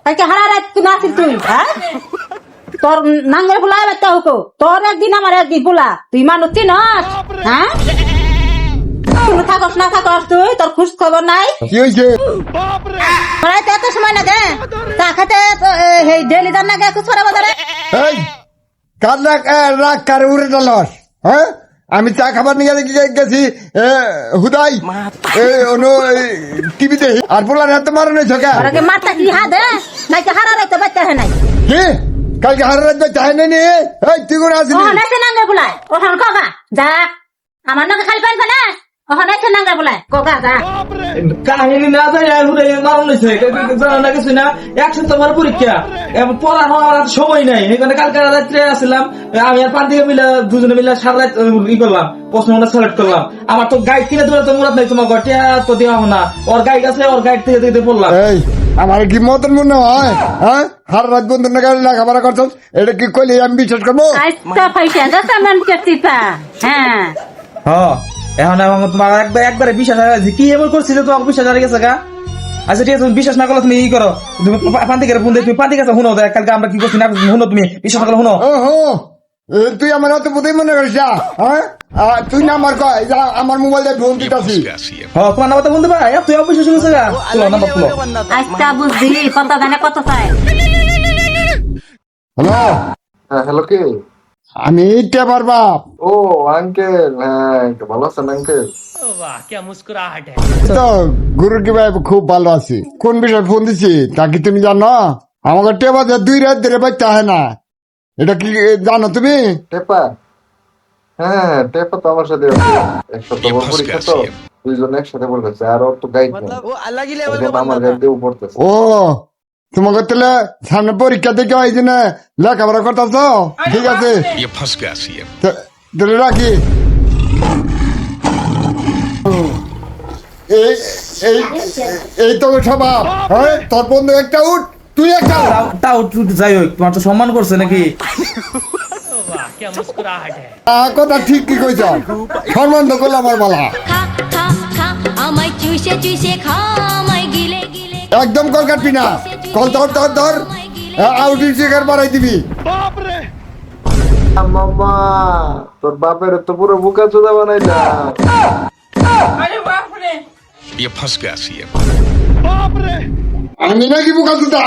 কালকে হারা রাত তুই নাচিস তুই হ্যাঁ তোর নাঙ্গের ফুলা বাচ্চা হোক তোর একদিন আমার একদিন ফুলা তুই মানুষ চিনস হ্যাঁ তুই থাকস না থাকস তুই তোর খোঁজ খবর নাই কি হয়েছে? তোরা তো এত সময় লাগে চা খেতে ডেলি দান না গে খুচরা বাজারে এই কার রাগ কার উড়ে ডালস হ্যাঁ আমি চা খাবার নিয়ে গেছি হুদাই টিভিতে আর বলার এত মারানো ঝোঁকা ওরা কি মারতা কি হাতে কালকে হারা রাত বাচ্চা হয় নাই কি কালকে হারা রাত চাই নাই নি এই তুই করে আসিনি ওখানে এসে নাঙ্গের ফুলায় ওখানে কগা যা আমার নাকি খালি পারবে না ওখানে এসে নাঙ্গের ফুলায় কগা যা কাহিনী না যায় মারণ হয়েছে জানা না কিছু না একসাথে তোমার পরীক্ষা পড়া হওয়ার সময় নাই এখানে কালকে রাত্রে আসলাম আমি আর পান থেকে মিলে দুজনে মিলে সারা রাত ই করলাম প্রশ্ন সিলেক্ট করলাম আমার তো গাইড কিনে দেওয়ার তো মুরাদ নাই তোমার ঘরটা তো দেওয়া না ওর গাইড আছে ওর গাইড থেকে দিতে পড়লাম এই আমার কি মতন মনে হয় হ্যাঁ হার রাত বন্ধু না গাড়ি লেখাপড়া করছস এটা কি কইলে আমি বিশ্বাস করবো আচ্ছা ফাইটা গেছে মান কেতিতা হ্যাঁ হ্যাঁ এখন তোমার একবারে বিশ্বাস হয়ে গেছে কি এমন করছি যে তোমাকে বিশ্বাস হয়ে গেছে গা আচ্ছা ঠিক আছে তুমি বিশ্বাস না করলে তুমি ই করো তুমি পান্তি করে ফোন দিয়ে তুমি পান্তি কাছে শুনো কালকে আমরা কি করছি না শুনো তুমি বিশ্বাস না করলে শুনো ওহো তুই আমার অত বোধই মনে করিস না হ্যাঁ তুই না আমার আমার মোবাইলে ফোন দিতেছি হ্যাঁ তোমার নাম্বারটা বলতে পারা তুই অবিশ্বাস হয়েছে গা তুলো নাম্বার তুলো আচ্ছা বুঝলি কত জানে কত চাই হ্যালো হ্যালো কে? আমি টেবার বাপ ও আঙ্কেল, হ্যাঁ ভালো আছেন আঙ্কেল? তো গুরু কি ভাই খুব ভালো আছি কোন বিষয়ে ফোন দিছি তা কি তুমি জানো আমাকে টেবা 2 রাত ধরে বাচ্চা হয় না এটা কি জানো তুমি টেপা? হ্যাঁ টেপা তো আমার সাথে আছে, একসাথে পরীক্ষা তো দুইজনে একসাথে পড়তেছে আর ওর তো গাইড নেই, আমার গাইড দিয়ে পড়তেছে। ও তোমাকে তাহলে সামনে পরীক্ষা থেকে ওই জন্য লেখাপড়া করতেছ ঠিক আছে তাহলে রাখি এই তো স্বভাব হ্যাঁ তোর বন্ধু একটা উঠ তুই একটা তাও যাই হোক তোমার তো সম্মান করছে নাকি কথা ঠিক কি কইছ সম্মান তো করলাম আমার বলা খা খা খা আমায় চুষে চুষে খা আমায় গিলে গিলে একদম কল কাটবি না কল ধর আউটি চেকার বাড়াই দিবি মামা তোর বাপের তো পুরো বুকা চোদা বানাইলা। আমি নাকি বোকা জুতা